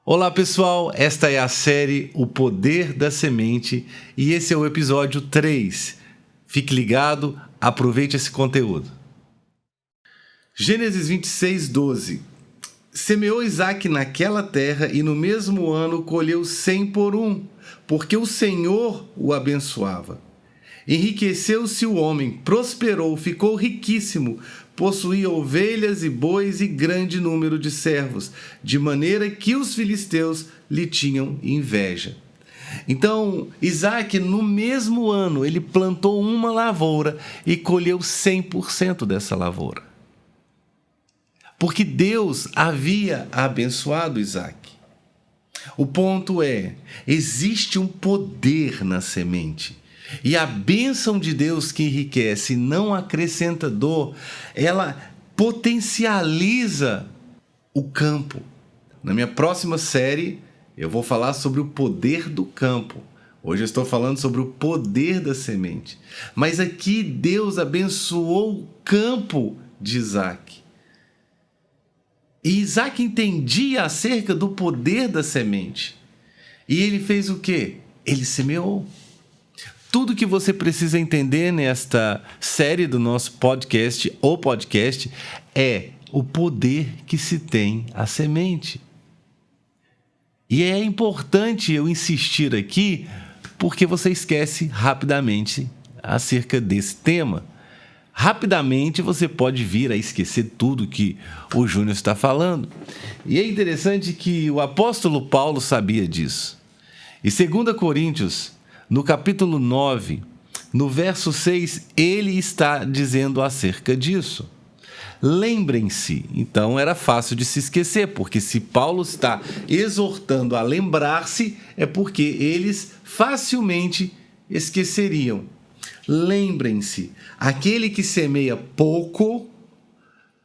Olá pessoal, esta é a série O Poder da Semente e esse é o episódio 3. Fique ligado, aproveite esse conteúdo. Gênesis 26, 12. Semeou Isaque naquela terra e no mesmo ano colheu 100 por um, porque o Senhor o abençoava. Enriqueceu-se o homem, prosperou, ficou riquíssimo, possuía ovelhas e bois e grande número de servos, de maneira que os filisteus lhe tinham inveja. Então, Isaque, no mesmo ano, ele plantou uma lavoura e colheu 100% dessa lavoura. Porque Deus havia abençoado Isaque. O ponto é, existe um poder na semente. E a bênção de Deus que enriquece e não acrescenta dor, ela potencializa o campo. Na minha próxima série, eu vou falar sobre o poder do campo. Hoje eu estou falando sobre o poder da semente. Mas aqui Deus abençoou o campo de Isaque. E Isaque entendia acerca do poder da semente. E ele fez o quê? Ele semeou. Tudo que você precisa entender nesta série do nosso podcast é o poder que se tem a semente. E é importante eu insistir aqui porque você esquece rapidamente acerca desse tema. Rapidamente você pode vir a esquecer tudo que o Júnior está falando. E é interessante que o apóstolo Paulo sabia disso. E 2 Coríntios, no capítulo 9, no verso 6, ele está dizendo acerca disso. Lembrem-se, então era fácil de se esquecer, porque se Paulo está exortando a lembrar-se, é porque eles facilmente esqueceriam. Lembrem-se, aquele que semeia pouco,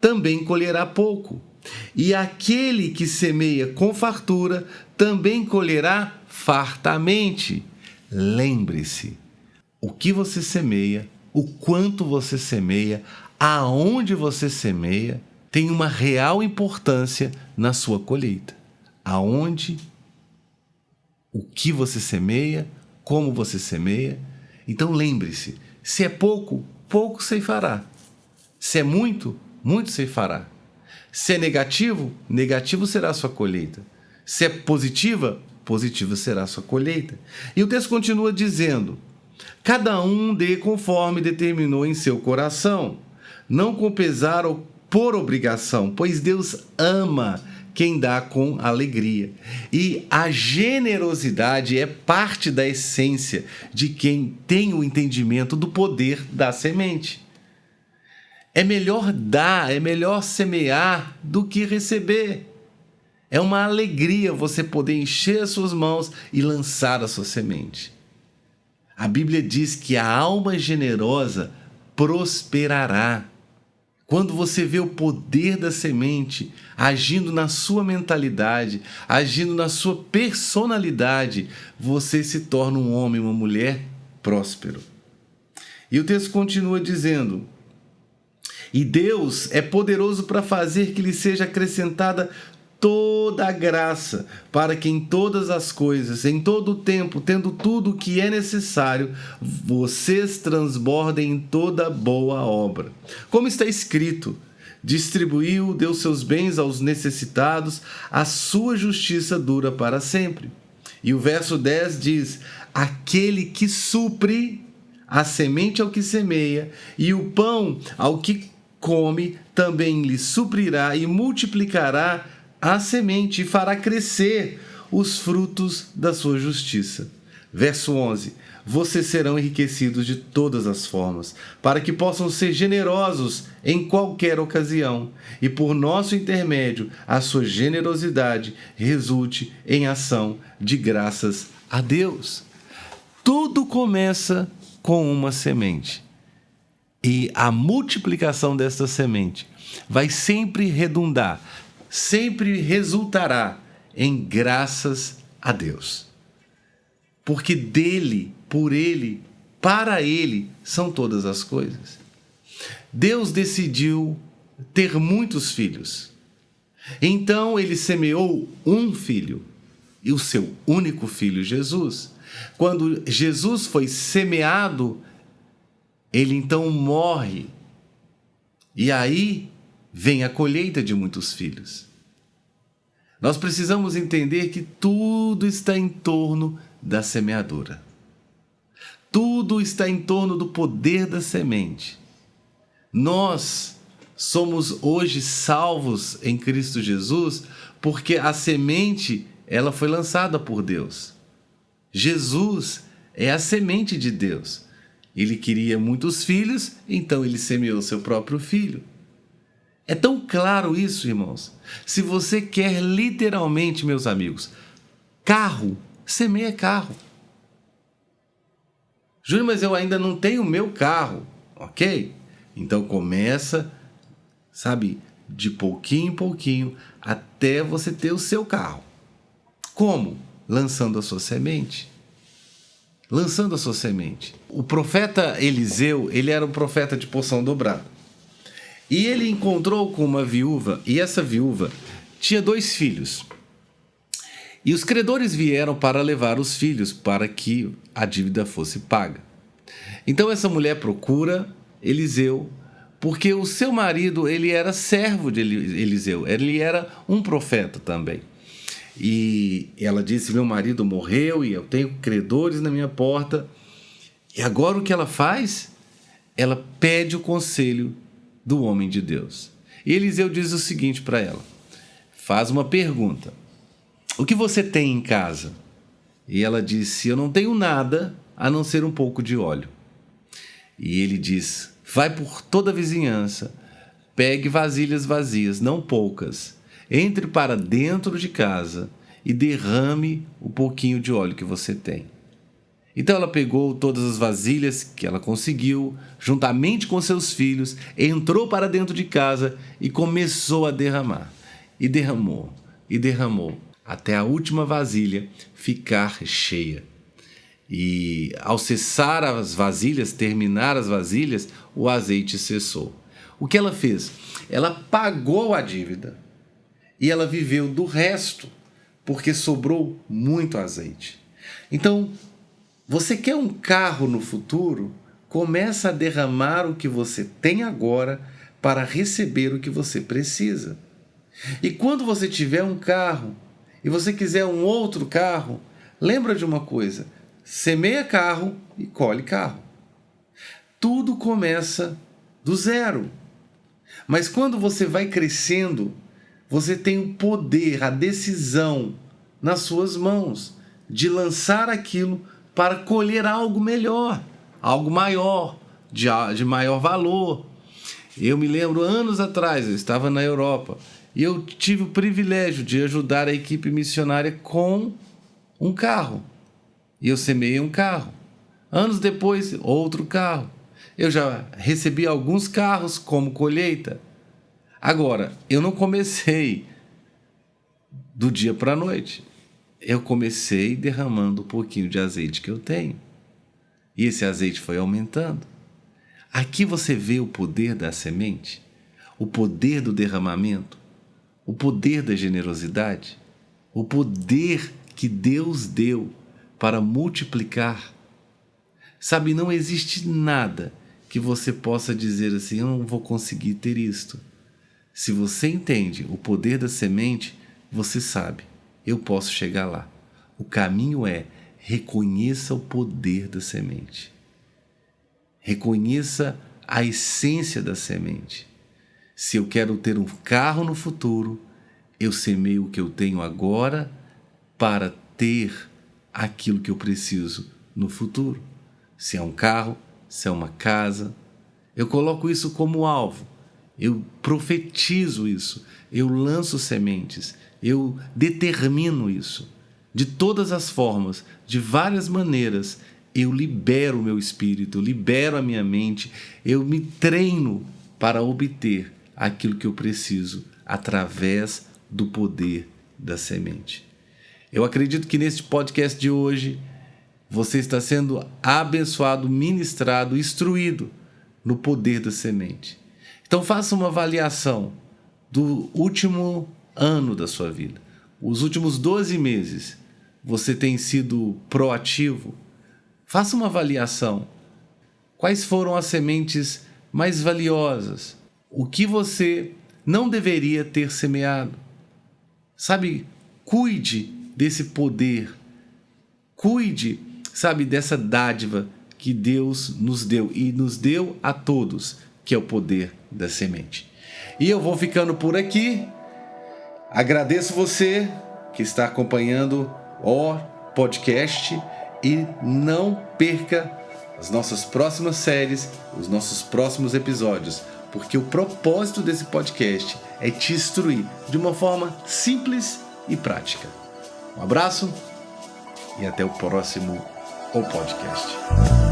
também colherá pouco. E aquele que semeia com fartura, também colherá fartamente. Lembre-se, o que você semeia, o quanto você semeia, aonde você semeia, tem uma real importância na sua colheita. Aonde, o que você semeia, como você semeia. Então lembre-se, se é pouco, pouco ceifará. Se é muito, muito ceifará. Se é negativo, negativo será a sua colheita. Se é positiva, positiva será a sua colheita. E o texto continua dizendo: cada um dê conforme determinou em seu coração, não com pesar ou por obrigação, pois Deus ama quem dá com alegria. E a generosidade é parte da essência de quem tem o entendimento do poder da semente. É melhor dar, é melhor semear do que receber. É uma alegria você poder encher as suas mãos e lançar a sua semente. A Bíblia diz que a alma generosa prosperará. Quando você vê o poder da semente agindo na sua mentalidade, agindo na sua personalidade, você se torna um homem, uma mulher próspero. E o texto continua dizendo: e Deus é poderoso para fazer que lhe seja acrescentada toda a graça, para que em todas as coisas, em todo o tempo, tendo tudo o que é necessário, vocês transbordem em toda boa obra. Como está escrito: distribuiu, deu seus bens aos necessitados, a sua justiça dura para sempre. E o verso 10 diz: aquele que supre a semente ao que semeia e o pão ao que come, também lhe suprirá e multiplicará a semente e fará crescer os frutos da sua justiça. Verso 11. Vocês serão enriquecidos de todas as formas, para que possam ser generosos em qualquer ocasião, e por nosso intermédio a sua generosidade resulte em ação de graças a Deus. Tudo começa com uma semente. E a multiplicação dessa semente vai sempre redundar, sempre resultará em graças a Deus. Porque dele, por ele, para ele são todas as coisas. Deus decidiu ter muitos filhos. Então ele semeou um filho. e o seu único filho Jesus. Quando Jesus foi semeado, ele então morre. E aí vem a colheita de muitos filhos. Nós precisamos entender que tudo está em torno da semeadura. Tudo está em torno do poder da semente. Nós somos hoje salvos em Cristo Jesus porque a semente, ela foi lançada por Deus. Jesus é a semente de Deus. Ele queria muitos filhos, então ele semeou seu próprio filho. É tão claro isso, irmãos. Se você quer literalmente, meus amigos, carro, semeia carro. Júlio, mas eu ainda não tenho o meu carro, ok? Então começa, de pouquinho em pouquinho, até você ter o seu carro. Como? Lançando a sua semente. Lançando a sua semente. O profeta Eliseu, ele era um profeta de porção dobrada. E ele encontrou com uma viúva, e essa viúva tinha 2 filhos. E os credores vieram para levar os filhos para que a dívida fosse paga. Então essa mulher procura Eliseu, porque o seu marido, ele era servo de Eliseu, ele era um profeta também. E ela disse, meu marido morreu e eu tenho credores na minha porta. E agora o que ela faz? Ela pede o conselho do homem de Deus. E Eliseu diz o seguinte para ela, faz uma pergunta, o que você tem em casa? E ela disse, eu não tenho nada a não ser um pouco de óleo. E ele diz, vai por toda a vizinhança, pegue vasilhas vazias, não poucas, entre para dentro de casa e derrame o pouquinho de óleo que você tem. Então ela pegou todas as vasilhas que ela conseguiu, juntamente com seus filhos, entrou para dentro de casa e começou a derramar. E derramou, até a última vasilha ficar cheia. E ao cessar as vasilhas, terminar as vasilhas, o azeite cessou. O que ela fez? Ela pagou a dívida e ela viveu do resto, porque sobrou muito azeite. Então, você quer um carro no futuro? Começa a derramar o que você tem agora para receber o que você precisa. E quando você tiver um carro e você quiser um outro carro, lembra de uma coisa, semeia carro e colhe carro. Tudo começa do zero. Mas quando você vai crescendo, você tem o poder, a decisão nas suas mãos de lançar aquilo para colher algo melhor, algo maior, de maior valor. Eu me lembro, anos atrás, eu estava na Europa e eu tive o privilégio de ajudar a equipe missionária com um carro. E eu semeei um carro. Anos depois, outro carro. Eu já recebi alguns carros como colheita. Agora, eu não comecei do dia para a noite. Eu comecei derramando um pouquinho de azeite que eu tenho. E esse azeite foi aumentando. Aqui você vê o poder da semente, o poder do derramamento, o poder da generosidade, o poder que Deus deu para multiplicar. Sabe, não existe nada que você possa dizer assim, eu não vou conseguir ter isto. Se você entende o poder da semente, você sabe, eu posso chegar lá. O caminho é, reconheça o poder da semente. Reconheça a essência da semente. Se eu quero ter um carro no futuro, eu semeio o que eu tenho agora para ter aquilo que eu preciso no futuro. Se é um carro, se é uma casa, eu coloco isso como alvo. Eu profetizo isso, eu lanço sementes, eu determino isso. De todas as formas, de várias maneiras, eu libero o meu espírito, eu libero a minha mente, eu me treino para obter aquilo que eu preciso através do poder da semente. Eu acredito que neste podcast de hoje você está sendo abençoado, ministrado, instruído no poder da semente. Então faça uma avaliação do último ano da sua vida, os últimos 12 meses. você tem sido proativo? Faça uma avaliação. Quais foram as sementes mais valiosas? O que você não deveria ter semeado? Sabe, cuide desse poder. Cuide, sabe, dessa dádiva que Deus nos deu e nos deu a todos, que é o poder da semente. E eu vou ficando por aqui. Agradeço você que está acompanhando o podcast e não perca as nossas próximas séries, os nossos próximos episódios, porque o propósito desse podcast é te instruir de uma forma simples e prática. Um abraço e até o próximo podcast.